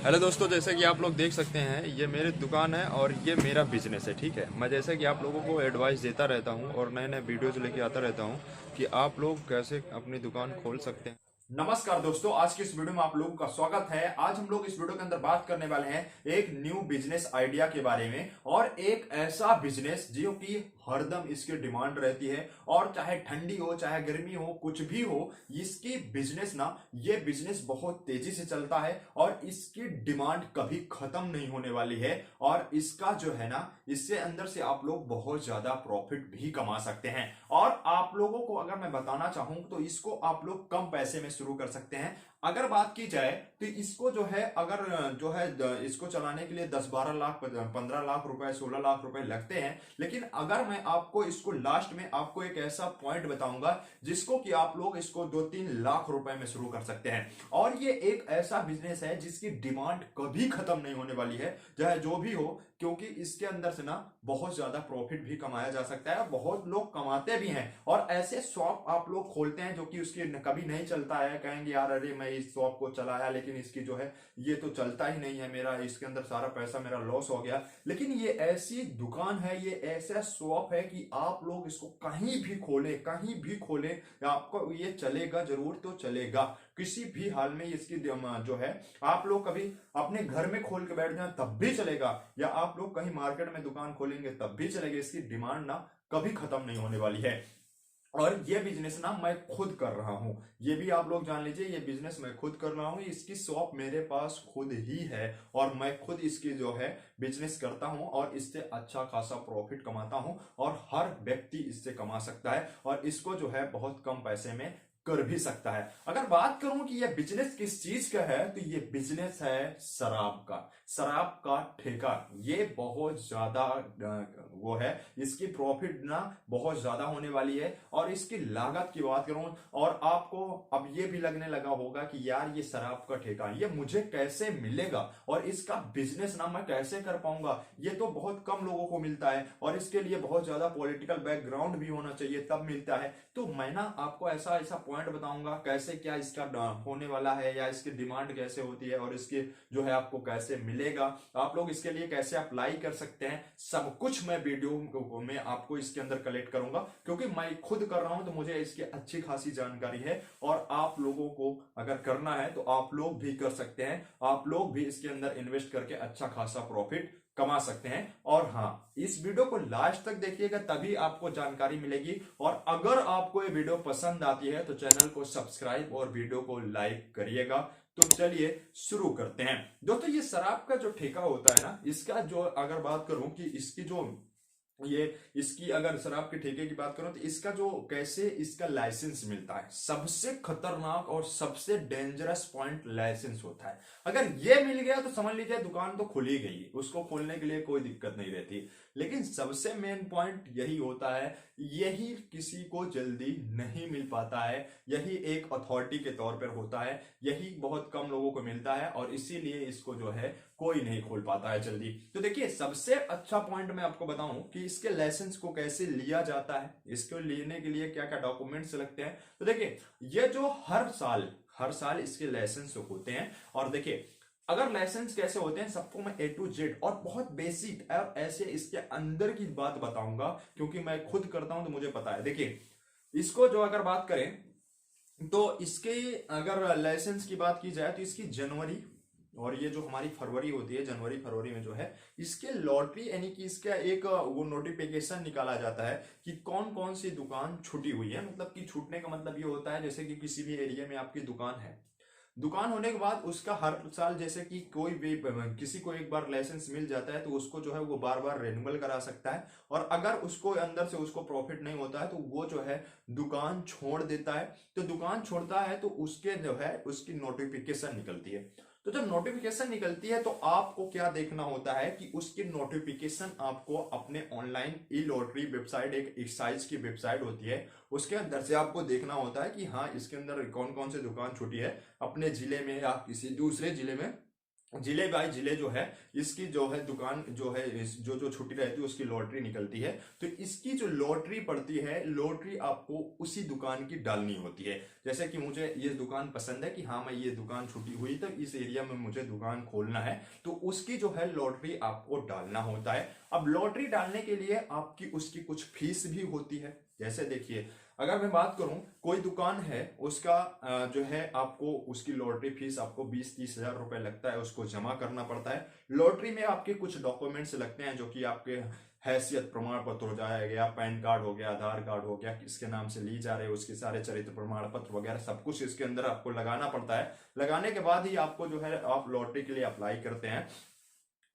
Hello दोस्तों, जैसे कि आप लोग देख सकते हैं ये मेरी दुकान है और ये मेरा बिजनेस है। ठीक है, मैं जैसे कि आप लोगों को एडवाइस देता रहता हूँ और नए नए वीडियोज लेके आता रहता हूँ कि आप लोग कैसे अपनी दुकान खोल सकते हैं। नमस्कार दोस्तों, आज की इस वीडियो में आप लोगों का स्वागत है। आज हम लोग इस वीडियो के अंदर बात करने वाले हैं एक न्यू बिजनेस आइडिया के बारे में, और एक ऐसा बिजनेस जो कि हरदम इसकी डिमांड रहती है, और चाहे ठंडी हो चाहे गर्मी हो कुछ भी हो, इसकी बिजनेस ना ये बिजनेस बहुत तेजी से चलता है और इसकी डिमांड कभी खत्म नहीं होने वाली है। और इसका जो है ना, इससे अंदर से आप लोग बहुत ज्यादा प्रॉफिट भी कमा सकते हैं। और आप लोगों को अगर मैं बताना चाहूं तो इसको आप लोग कम पैसे में शुरू कर सकते हैं। अगर बात की जाए तो इसको जो है, अगर जो है इसको चलाने के लिए 10-12 लाख 15 लाख रुपए 16 लाख रुपए लगते हैं। लेकिन अगर मैं आपको इसको लास्ट में आपको एक ऐसा पॉइंट बताऊंगा जिसको कि आप लोग इसको 2-3 लाख रुपए में शुरू कर सकते हैं। और ये एक ऐसा बिजनेस है जिसकी डिमांड कभी खत्म नहीं होने वाली है, चाहे जो भी हो, क्योंकि इसके अंदर से ना बहुत ज्यादा प्रॉफिट भी कमाया जा सकता है और बहुत लोग कमाते भी हैं। और ऐसे शॉप आप लोग खोलते हैं जो कि उसकी कभी नहीं चलता है, कहेंगे यार अरे मैं इस शॉप को चलाया लेकिन इसकी जो है ये तो चलता ही नहीं है, मेरा इसके अंदर सारा पैसा मेरा लॉस हो गया। लेकिन ये ऐसी दुकान है, ये ऐसा शॉप है कि आप लोग इसको कहीं भी खोले, कहीं भी खोले, आपको ये चलेगा, जरूर तो चलेगा। किसी भी हाल में इसकी जो है, आप लोग कभी अपने घर में खोल के बैठ जाए तब भी चलेगा, या आप लोग कहीं मार्केट में दुकान खोलेंगे तब भी चलेगा। इसकी डिमांड ना कभी खत्म नहीं होने वाली है। और ये बिजनेस ना मैं खुद कर रहा हूं, ये भी आप लोग जान लीजिए, ये बिजनेस मैं खुद कर रहा हूं। इसकी शॉप मेरे पास खुद ही है और मैं खुद इसकी जो है बिजनेस करता हूं और इससे अच्छा खासा प्रॉफिट कमाता हूं। और हर व्यक्ति इससे कमा सकता है और इसको जो है बहुत कम पैसे में कर भी सकता है। अगर बात करूं कि ये बिजनेस किस चीज का है, तो ये बिजनेस है शराब का। शराब का ठेका, ये बहुत ज्यादा वो है, इसकी प्रॉफिट ना बहुत ज्यादा होने वाली है। और इसकी लागत की बात करूं, और आपको अब ये भी लगने लगा होगा कि यार ये शराब का ठेका ये मुझे कैसे मिलेगा और इसका बिजनेस ना मैं कैसे कर पाऊंगा, ये तो बहुत कम लोगों को मिलता है और इसके लिए बहुत ज्यादा पॉलिटिकल बैकग्राउंड भी होना चाहिए तब मिलता है। तो मैं ना आपको ऐसा ऐसा पॉइंट बताऊंगा कैसे क्या इसका होने वाला है, या इसकी डिमांड कैसे होती है और इसके जो है आपको कैसे मिलेगा, आप लोग इसके लिए कैसे अप्लाई कर सकते हैं, सब कुछ मैं वीडियो में आपको इसके अंदर कलेक्ट करूंगा। क्योंकि मैं खुद कर रहा हूं तो मुझे इसकी अच्छी खासी जानकारी है, और आप लोगों को अगर करना है तो आप लोग भी कर सकते हैं। आप लोग भी इसके अंदर इन्वेस्ट करके अच्छा खासा प्रॉफिट कमा सकते हैं। और हाँ, इस वीडियो को लास्ट तक देखिएगा तभी आपको जानकारी मिलेगी। और अगर आपको ये वीडियो पसंद आती है तो चैनल को सब्सक्राइब और वीडियो को लाइक करिएगा। तो चलिए शुरू करते हैं। दोस्तों, ये शराब का जो ठेका होता है ना, इसका जो अगर बात करूं कि इसकी जो ये इसकी अगर शराब के ठेके की बात करो तो इसका जो कैसे इसका लाइसेंस मिलता है, सबसे खतरनाक और सबसे डेंजरस पॉइंट लाइसेंस होता है। अगर ये मिल गया तो समझ लीजिए दुकान तो खुल ही गई, उसको खोलने के लिए कोई दिक्कत नहीं रहती। लेकिन सबसे मेन पॉइंट यही होता है, यही किसी को जल्दी नहीं मिल पाता है, यही एक अथॉरिटी के तौर पर होता है, यही बहुत कम लोगों को मिलता है और इसीलिए इसको जो है कोई नहीं खोल पाता है जल्दी। तो देखिए, सबसे अच्छा पॉइंट मैं आपको बताऊं कि इसके लाइसेंस को कैसे लिया जाता है, इसको लेने के लिए क्या क्या डॉक्यूमेंट्स लगते हैं। तो देखिए, ये जो हर साल इसके लाइसेंस होते हैं। और देखिए, अगर लाइसेंस कैसे होते हैं सबको मैं A to Z और बहुत बेसिक और ऐसे इसके अंदर की बात बताऊंगा, क्योंकि मैं खुद करता हूं तो मुझे पता है। देखिए, इसको जो अगर बात करें तो इसके अगर लाइसेंस की बात की जाए तो इसकी जनवरी, और ये जो हमारी फरवरी होती है, जनवरी फरवरी में जो है इसके लॉटरी यानी कि इसका एक वो नोटिफिकेशन निकाला जाता है कि कौन कौन सी दुकान छूटी हुई है। मतलब कि छूटने का मतलब ये होता है जैसे कि किसी भी एरिया में आपकी दुकान है, दुकान होने के बाद उसका हर साल जैसे कि कोई भी किसी को एक बार लाइसेंस मिल जाता है तो उसको जो है वो बार बार रेन्यूअल करा सकता है। और अगर उसको अंदर से उसको प्रॉफिट नहीं होता है तो वो जो है दुकान छोड़ देता है। तो दुकान छोड़ता है तो उसके जो है उसकी नोटिफिकेशन निकलती है। तो जब नोटिफिकेशन निकलती है तो आपको क्या देखना होता है कि उसकी नोटिफिकेशन आपको अपने ऑनलाइन ई लॉटरी वेबसाइट, एक एक्साइज की वेबसाइट होती है, उसके अंदर से आपको देखना होता है कि हाँ इसके अंदर कौन कौन से दुकान छूटी है अपने जिले में या किसी दूसरे जिले में, जिले बाय जिले जो है इसकी जो है दुकान जो है जो जो छुट्टी रहती है उसकी लॉटरी निकलती है। तो इसकी जो लॉटरी पड़ती है, लॉटरी आपको उसी दुकान की डालनी होती है। जैसे कि मुझे ये दुकान पसंद है कि हाँ मैं ये दुकान छुट्टी हुई तो इस एरिया में मुझे दुकान खोलना है, तो उसकी जो है लॉटरी आपको डालना होता है। अब लॉटरी डालने के लिए आपकी उसकी कुछ फीस भी होती है। जैसे देखिए, अगर मैं बात करूं, कोई दुकान है उसका जो है आपको उसकी लॉटरी फीस आपको 20-30 हजार रुपए लगता है, उसको जमा करना पड़ता है। लॉटरी में आपके कुछ डॉक्यूमेंट्स लगते हैं जो कि आपके हैसियत प्रमाण पत्र हो जाएगा, पैन कार्ड हो गया, आधार कार्ड हो गया, किसके नाम से ली जा रही है उसके सारे चरित्र प्रमाण पत्र वगैरह सब कुछ इसके अंदर आपको लगाना पड़ता है। लगाने के बाद ही आपको जो है आप लॉटरी के लिए अप्लाई करते हैं।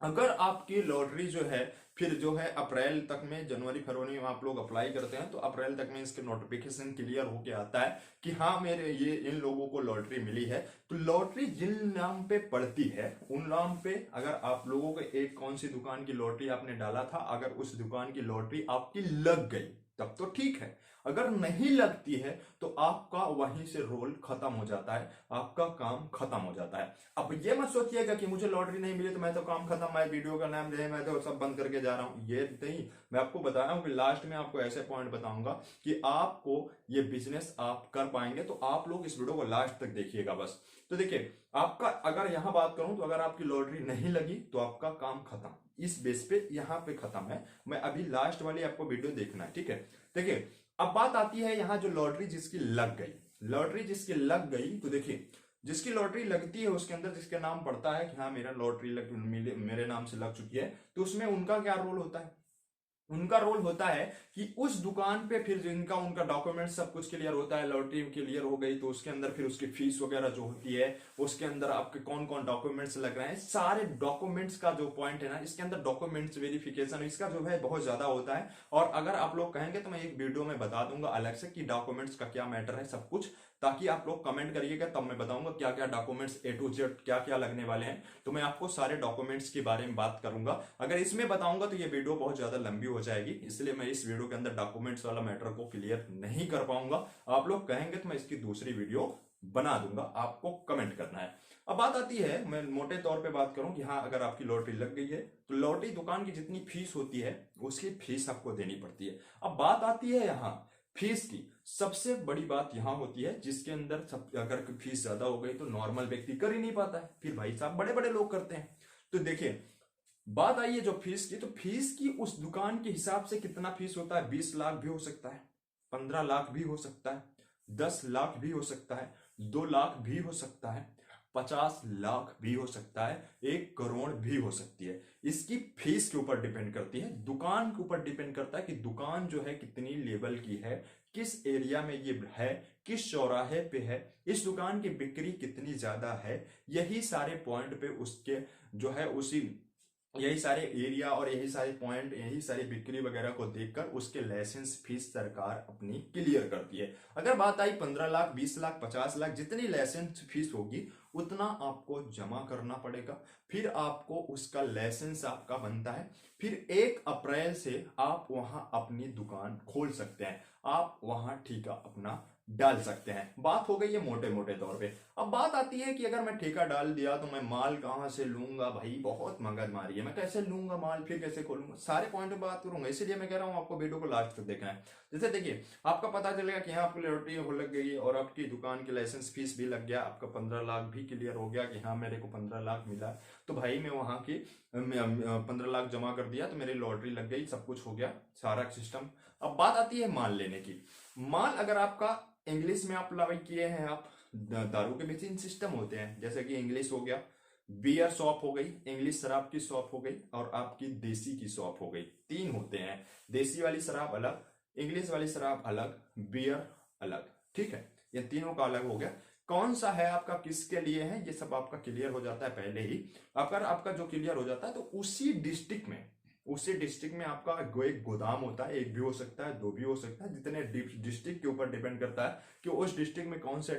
अगर आपकी लॉटरी जो है फिर जो है अप्रैल तक में, जनवरी फरवरी में आप लोग अप्लाई करते हैं तो अप्रैल तक में इसके नोटिफिकेशन क्लियर होके आता है कि हाँ मेरे ये इन लोगों को लॉटरी मिली है। तो लॉटरी जिन नाम पे पड़ती है उन नाम पे, अगर आप लोगों को एक कौन सी दुकान की लॉटरी आपने डाला था, अगर उस दुकान की लॉटरी आपकी लग गई तब तो ठीक है, अगर नहीं लगती है तो आपका वहीं से रोल खत्म हो जाता है, आपका काम खत्म हो जाता है। अब ये मत सोचिएगा कि मुझे लॉटरी नहीं मिली तो मैं तो काम खत्म, मैं वीडियो का नाम दे मैं तो सब बंद करके जा रहा हूं, ये नहीं। मैं आपको बता रहा हूं कि लास्ट में आपको ऐसे पॉइंट बताऊंगा कि आपको ये बिजनेस आप कर पाएंगे। तो आप लोग इस वीडियो को लास्ट तक देखिएगा बस। तो देखिए, आपका अगर यहां बात करूं तो अगर आपकी लॉटरी नहीं लगी तो आपका काम खत्म, इस बेस पे यहां पे खत्म है। मैं अभी लास्ट वाली आपको वीडियो देखना है, ठीक है। देखिए, अब बात आती है यहां जो लॉटरी जिसकी लग गई, लॉटरी जिसकी लग गई, तो देखिए जिसकी लॉटरी लगती है उसके अंदर जिसके नाम पड़ता है कि हाँ मेरा लॉटरी मेरे नाम से लग चुकी है, तो उसमें उनका क्या रोल होता है? उनका रोल होता है कि उस दुकान पे फिर जिनका उनका डॉक्यूमेंट सब कुछ क्लियर होता है, लॉटरी क्लियर हो गई तो उसके अंदर फिर उसकी फीस वगैरह जो होती है, उसके अंदर आपके कौन कौन डॉक्यूमेंट्स लग रहे हैं, सारे डॉक्यूमेंट्स का जो पॉइंट है ना, इसके अंदर डॉक्यूमेंट्स वेरिफिकेशन इसका जो है बहुत ज्यादा होता है। और अगर आप लोग कहेंगे तो मैं एक वीडियो में बता दूंगा अलग से कि डॉक्यूमेंट्स का क्या मैटर है सब कुछ, ताकि आप लोग कमेंट करिएगा तब मैं बताऊंगा क्या क्या डॉक्यूमेंट्स A to Z क्या क्या लगने वाले हैं। तो मैं आपको सारे डॉक्यूमेंट्स के बारे में बात करूंगा। अगर इसमें बताऊंगा तो ये वीडियो बहुत ज्यादा लंबी हो जाएगी, इसलिए मैं इस वीडियो के अंदर डॉक्यूमेंट्स वाला मैटर को क्लियर नहीं कर पाऊंगा। आप लोग कहेंगे तो मैं इसकी दूसरी वीडियो बना दूंगा, आपको कमेंट करना है। अब बात आती है, मैं मोटे तौर पे बात करूं कि हाँ अगर आपकी लॉटरी लग गई है तो लॉटरी दुकान की जितनी फीस होती है उसकी फीस आपको देनी पड़ती है। अब बात आती है यहाँ फीस की, सबसे बड़ी बात यहां होती है जिसके अंदर सब, अगर फीस ज्यादा हो गई तो नॉर्मल व्यक्ति कर ही नहीं पाता है, फिर भाई साहब बड़े बड़े लोग करते हैं। तो देखिए, बात आई है जो फीस की, तो फीस की उस दुकान के हिसाब से कितना फीस होता है, 20 लाख भी हो सकता है, 15 लाख भी हो सकता है, 10 लाख भी हो सकता है, 2 लाख भी हो सकता है, 50 लाख भी हो सकता है, 1 करोड़ भी हो सकती है। इसकी फीस के ऊपर डिपेंड करती है, दुकान के ऊपर डिपेंड करता है कि दुकान जो है कितनी लेवल की है, किस एरिया में ये है, किस चौराहे पे है, इस दुकान की बिक्री कितनी ज्यादा है। यही सारे पॉइंट पे उसके जो है उसी यही सारे एरिया और यही सारे पॉइंट, यही सारी बिक्री वगैरह को देखकर उसके लाइसेंस फीस सरकार अपनी क्लियर करती है। अगर बात आई 15 लाख, 20 लाख, 50 लाख, जितनी लाइसेंस फीस होगी उतना आपको जमा करना पड़ेगा। फिर आपको उसका लाइसेंस आपका बनता है, फिर 1 अप्रैल से आप वहां अपनी दुकान खोल सकते हैं, आप वहां ठेका अपना डाल सकते हैं। बात हो गई है मोटे मोटे तौर पे। अब बात आती है कि अगर मैं ठेका डाल दिया तो मैं माल कहां से लूंगा, भाई बहुत मगजमारी है, मैं कैसे लूंगा माल, फिर कैसे खोलूंगा, सारे पॉइंट पे बात करूंगा। इसीलिए मैं कह रहा हूं आपको वीडियो को लास्ट तक देखना है। जैसे देखिए, आपका पता चलेगा कि यहाँ आपकी लॉटरी लग गई और आपकी दुकान की लाइसेंस फीस भी लग गया, आपका 15 लाख भी क्लियर हो गया कि हाँ मेरे को 15 लाख मिला, तो भाई मैं वहां की 15 लाख जमा कर दिया तो मेरी लॉटरी लग गई, सब कुछ हो गया सारा सिस्टम। अब बात आती है माल लेने की। माल अगर आपका इंग्लिश में आप अप्लाई किए हैं, आप दारू के भी 3 सिस्टम होते हैं, जैसे कि इंग्लिश हो गया, बियर शॉप हो गई, इंग्लिश शराब की शॉप हो गई और आपकी देसी की शॉप हो गई। 3 होते हैं, देसी वाली शराब अलग, इंग्लिश वाली शराब अलग, बियर अलग, ठीक है। ये तीनों का अलग हो गया। कौन सा है आपका, किसके लिए है, ये सब आपका क्लियर हो जाता है पहले ही। अगर आपका जो क्लियर हो जाता है तो उसी डिस्ट्रिक्ट में आपका एक गोदाम होता है, एक भी हो सकता है, 2 भी हो सकता है, जितने डिस्ट्रिक्ट के ऊपर डिपेंड करता है कि उस डिस्ट्रिक्ट में कौन से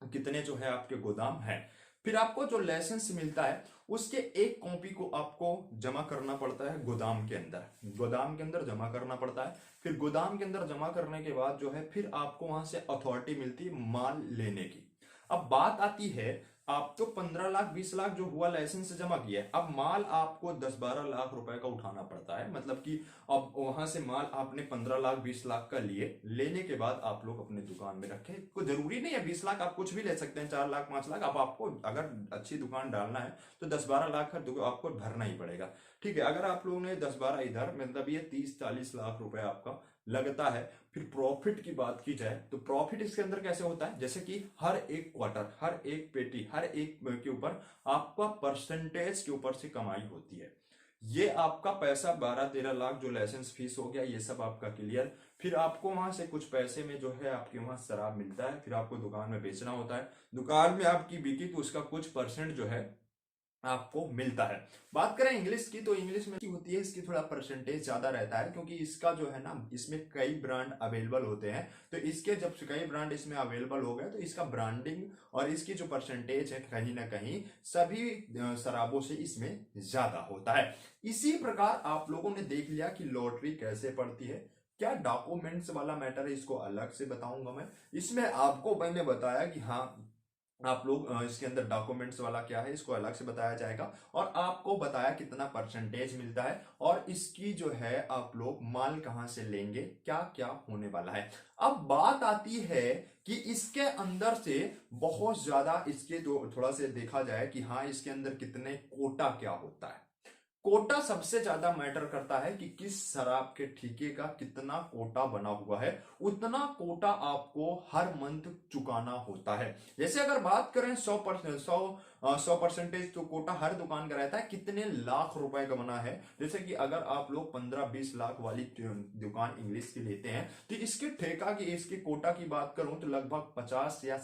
कितने जो है आपके गोदाम है। फिर आपको जो लाइसेंस मिलता है उसके एक कॉपी को आपको जमा करना पड़ता है गोदाम के अंदर जमा करना पड़ता है। फिर गोदाम के अंदर जमा करने के बाद जो है फिर आपको वहां से अथॉरिटी मिलती है माल लेने की। अब बात आती है आप तो 15 लाख 20 लाख जो हुआ लाइसेंस जमा किया है, अब माल आपको 10-12 लाख रुपए का उठाना पड़ता है। मतलब कि अब वहां से माल आपने 15 लाख 20 लाख का लिए, लेने के बाद आप लोग अपने दुकान में रखें। कोई जरूरी नहीं है 20 लाख, आप कुछ भी ले सकते हैं, 4 लाख 5 लाख। अब आपको अगर अच्छी दुकान डालना है तो 10-12 लाख का आपको भरना ही पड़ेगा। ठीक है, अगर आप लोगों ने 10-12 इधर, मतलब ये 30-40 लाख रुपए आपका लगता है। फिर प्रॉफिट की बात की जाए तो प्रॉफिट इसके अंदर कैसे होता है, जैसे कि हर एक क्वार्टर, हर एक पेटी, हर एक के ऊपर आपका परसेंटेज के ऊपर से कमाई होती है। ये आपका पैसा 12-13 लाख जो लाइसेंस फीस हो गया, ये सब आपका क्लियर। फिर आपको वहां से कुछ पैसे में जो है आपके वहां शराब मिलता है, फिर आपको दुकान में बेचना होता है। दुकान में आपकी बिकी तो उसका कुछ परसेंट जो है आपको मिलता है। बात करें इंग्लिश की, तो इंग्लिश में होती है इसकी थोड़ा परसेंटेज ज्यादा रहता है, क्योंकि इसका जो है ना, इसमें कई ब्रांड अवेलेबल होते हैं। तो इसके जब कई ब्रांड इसमें अवेलेबल हो गए तो इसका ब्रांडिंग और इसकी जो परसेंटेज है कहीं ना कहीं सभी शराबों से इसमें ज्यादा होता है। इसी प्रकार आप लोगों ने देख लिया कि लॉटरी कैसे पड़ती है। क्या डॉक्यूमेंट्स वाला मैटर है, इसको अलग से बताऊंगा मैं। इसमें आपको मैंने बताया कि हाँ, आप लोग इसके अंदर डॉक्यूमेंट्स वाला क्या है इसको अलग से बताया जाएगा, और आपको बताया कितना परसेंटेज मिलता है, और इसकी जो है आप लोग माल कहां से लेंगे, क्या क्या होने वाला है। अब बात आती है कि इसके अंदर से बहुत ज्यादा इसके जो थोड़ा से देखा जाए कि हाँ इसके अंदर कितने कोटा क्या होता है। कोटा सबसे ज्यादा मैटर करता है कि किस शराब के ठेके का कितना कोटा बना हुआ है, उतना कोटा आपको हर मंथ चुकाना होता है। जैसे अगर बात करें 100% तो कोटा हर दुकान का रहता है, कितने लाख रुपए का बना है। जैसे कि अगर आप लोग 15-20 लाख वाली दुकान इंग्लिश की लेते हैं, तो इसके ठेका की, इसके कोटा की बात करूं तो लगभग 50 या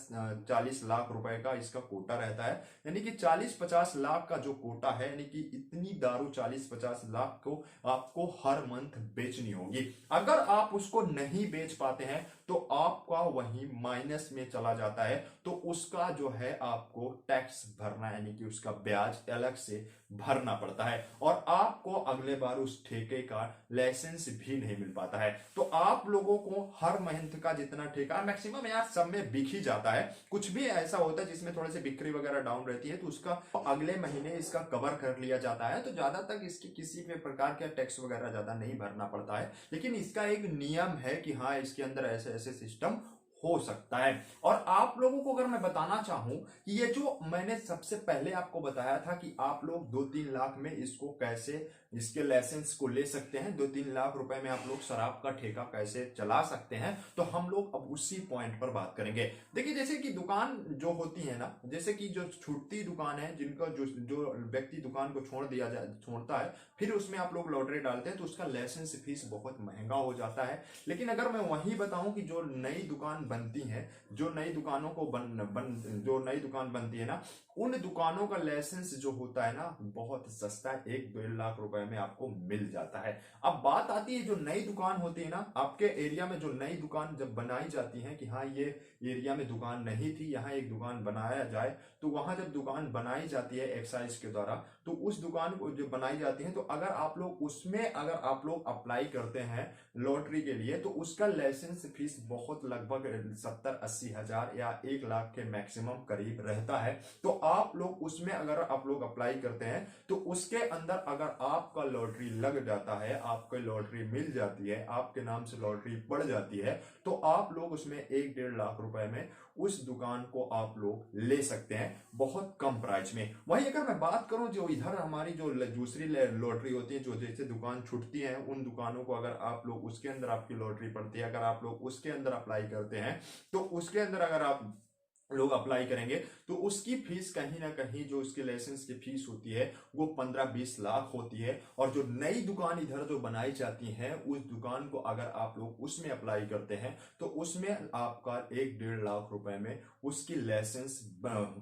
40 लाख रुपए का इसका कोटा रहता है। यानी कि 40-50 लाख का जो कोटा है, यानी कि इतनी दारू 40-50 लाख को आपको हर मंथ बेचनी होगी। अगर आप उसको नहीं बेच पाते हैं तो आपका वही माइनस में चला जाता है, तो उसका जो है आपको टैक्स भरना, यानी कि उसका ब्याज अलग से भरना पड़ता है, और आपको अगले बार उस ठेके का लाइसेंस भी नहीं मिल पाता है। तो आप लोगों को हर मंथ का जितना ठेका, मैक्सिमम यार सब में बिक ही जाता है, कुछ भी ऐसा होता है जिसमें थोड़े से बिक्री वगैरह डाउन रहती है तो उसका अगले महीने इसका कवर कर लिया जाता है। तो ज्यादा तक इसकी किसी भी प्रकार का टैक्स वगैरह ज्यादा नहीं भरना पड़ता है। लेकिन इसका एक नियम है कि हाँ इसके अंदर ऐसे ऐसे सिस्टम हो सकता है। और आप लोगों को अगर मैं बताना चाहूं कि ये जो मैंने सबसे पहले आपको बताया था कि आप लोग 2-3 लाख में इसको कैसे, इसके लाइसेंस को ले सकते हैं, 2-3 लाख रुपए में आप लोग शराब का ठेका कैसे चला सकते हैं, तो हम लोग अब उसी पॉइंट पर बात करेंगे। देखिए जैसे कि दुकान जो होती है ना, जैसे कि जो छूटती दुकान है, जिनका जो जो व्यक्ति दुकान को छोड़ता है, फिर उसमें आप लोग लॉटरी डालते हैं तो उसका लाइसेंस फीस बहुत महंगा हो जाता है। लेकिन अगर मैं वही बताऊं कि जो नई दुकान बनती है, जो नई दुकानों को जो नई दुकान बनती है ना, उन दुकानों का लाइसेंस जो होता है ना बहुत सस्ता है, 1-1.5 लाख रुपए में आपको मिल जाता है। अब बात आती है जो नई दुकान होती है ना, आपके एरिया में जो नई दुकान जब बनाई जाती है कि हाँ ये एरिया में दुकान नहीं थी, यहाँ एक दुकान बनाया जाए, तो वहां जब दुकान बनाई जाती है एक्साइज के द्वारा, तो उस दुकान को जो बनाई जाती है, तो अगर आप लोग उसमें अगर आप लोग अप्लाई करते हैं लॉटरी के लिए, तो उसका लाइसेंस फीस बहुत लगभग 70-80 हजार या 1 लाख के मैक्सिमम करीब रहता है। तो आप लोग उसमें अगर आप लोग अप्लाई करते हैं तो उसके अंदर अगर आपका लॉटरी लग जाता है, आपको लॉटरी मिल जाती है, आपके नाम से लॉटरी पड़ जाती है, तो आप लोग उसमें 1-1.5 लाख रुपए में उस दुकान को आप लोग ले सकते हैं बहुत कम प्राइस में। वहीं अगर मैं बात करूं जो इधर हमारी जो दूसरी लॉटरी होती है, जो जैसे दुकान छूटती है, उन दुकानों को अगर आप लोग उसके अंदर आपकी लॉटरी पड़ती है, अगर आप लोग उसके अंदर अप्लाई करते हैं, तो उसके अंदर अगर आप लोग अप्लाई करेंगे तो उसकी फीस कहीं ना कहीं, जो उसके लाइसेंस की फीस होती है वो 15-20 लाख होती है। और जो नई दुकान इधर जो बनाई जाती है, उस दुकान को अगर आप लोग उसमें अप्लाई करते हैं तो उसमें आपका 1-1.5 लाख रुपए में उसकी लाइसेंस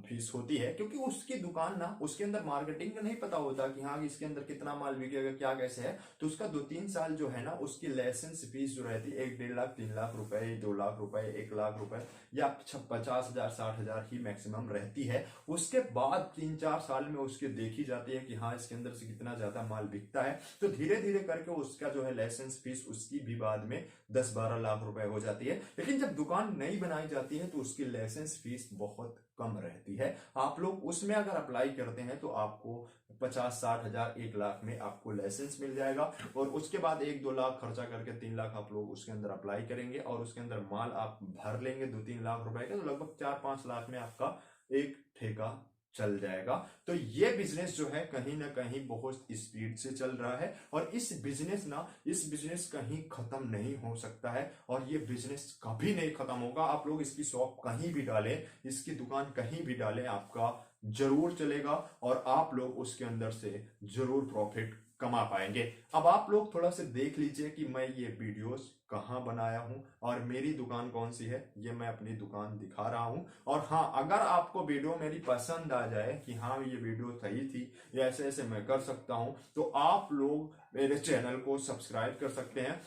फीस होती है। क्योंकि उसकी दुकान ना, उसके अंदर मार्केटिंग का नहीं पता होता कि हाँ इसके अंदर कितना माल बिकेगा, क्या कैसे है, तो उसका 2-3 साल जो है ना उसकी लाइसेंस फीस जो रहती है 1-1.5 लाख, 3 लाख रुपए, 2 लाख रुपए, 1 लाख रुपए या 50,000 60,000 ही मैक्सिमम रहती है। उसके बाद 3-4 साल में उसके देखी जाती है कि हाँ इसके अंदर से कितना ज्यादा माल बिकता है, तो धीरे धीरे करके उसका जो है लाइसेंस फीस उसकी भी बाद में 10-12 लाख रुपए हो जाती है। लेकिन जब दुकान नई बनाई जाती है तो उसकी लाइसेंस फीस बहुत कम रहती है। आप लोग उसमें अगर अप्लाई करते हैं तो आपको 50-60 हज़ार 1 लाख में आपको लाइसेंस मिल जाएगा, और उसके बाद 1-2 लाख खर्चा करके 3 लाख आप लोग उसके अंदर अप्लाई करेंगे, और उसके अंदर माल आप भर लेंगे 2-3 लाख रुपए का, तो लगभग 4-5 लाख में आपका एक ठेका चल जाएगा। तो ये बिजनेस जो है कहीं ना कहीं बहुत स्पीड से चल रहा है, और इस बिजनेस कहीं खत्म नहीं हो सकता है, और ये बिजनेस कभी नहीं खत्म होगा। आप लोग इसकी शॉप कहीं भी डालें, इसकी दुकान कहीं भी डालें, आपका जरूर चलेगा, और आप लोग उसके अंदर से जरूर प्रॉफिट कमा पाएंगे। अब आप लोग थोड़ा सा देख लीजिए कि मैं ये वीडियोस कहाँ बनाया हूं और मेरी दुकान कौन सी है, ये मैं अपनी दुकान दिखा रहा हूं। और हाँ, अगर आपको वीडियो मेरी पसंद आ जाए कि हाँ ये वीडियो सही थी, या ऐसे ऐसे मैं कर सकता हूं, तो आप लोग मेरे चैनल को सब्सक्राइब कर सकते हैं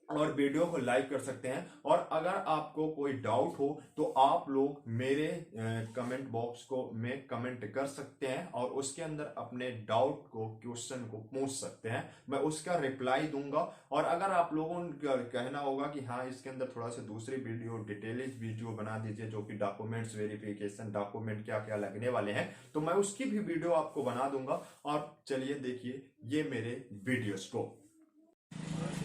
और वीडियो को लाइक कर सकते हैं। और अगर आपको कोई डाउट हो तो आप लोग मेरे कमेंट बॉक्स को में कमेंट कर सकते हैं, और उसके अंदर अपने डाउट को, क्वेश्चन को पूछ सकते हैं, मैं उसका रिप्लाई दूंगा। और अगर आप लोगों का कहना होगा कि हाँ इसके अंदर थोड़ा सा दूसरी वीडियो, डिटेलिंग वीडियो बना दीजिए, जो कि डॉक्यूमेंट्स वेरिफिकेशन, डॉक्यूमेंट क्या क्या लगने वाले हैं, तो मैं उसकी भी वीडियो आपको बना दूंगा। और चलिए देखिए ये मेरे वीडियोस को।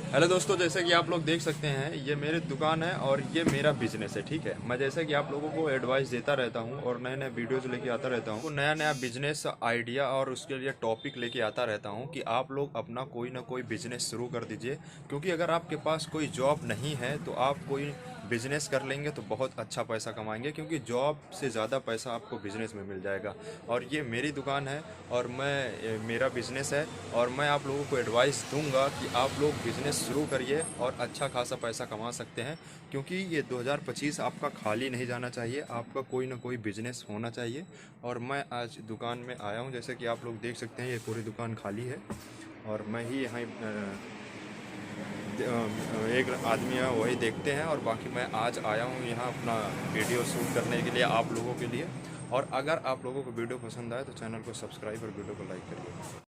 हेलो दोस्तों, जैसे कि आप लोग देख सकते हैं ये मेरी दुकान है और ये मेरा बिजनेस है, ठीक है। मैं जैसे कि आप लोगों को एडवाइस देता रहता हूँ और नए नए वीडियोस लेके आता रहता हूँ, नया नया बिजनेस आइडिया और उसके लिए टॉपिक लेके आता रहता हूँ कि आप लोग अपना कोई ना कोई बिजनेस शुरू कर दीजिए। क्योंकि अगर आपके पास कोई जॉब नहीं है तो आप कोई बिजनेस कर लेंगे तो बहुत अच्छा पैसा कमाएंगे, क्योंकि जॉब से ज़्यादा पैसा आपको बिजनेस में मिल जाएगा। और ये मेरी दुकान है और मेरा बिजनेस है, और मैं आप लोगों को एडवाइस दूंगा कि आप लोग बिजनेस शुरू करिए और अच्छा खासा पैसा कमा सकते हैं। क्योंकि ये 2025 आपका खाली नहीं जाना चाहिए, आपका कोई ना कोई बिजनेस होना चाहिए। और मैं आज दुकान में आया हूँ, जैसे कि आप लोग देख सकते हैं ये पूरी दुकान खाली है, और मैं ही यहाँ एक आदमी है वही देखते हैं, और बाकी मैं आज आया हूँ यहाँ अपना वीडियो शूट करने के लिए आप लोगों के लिए। और अगर आप लोगों को वीडियो पसंद आए तो चैनल को सब्सक्राइब और वीडियो को लाइक करिए।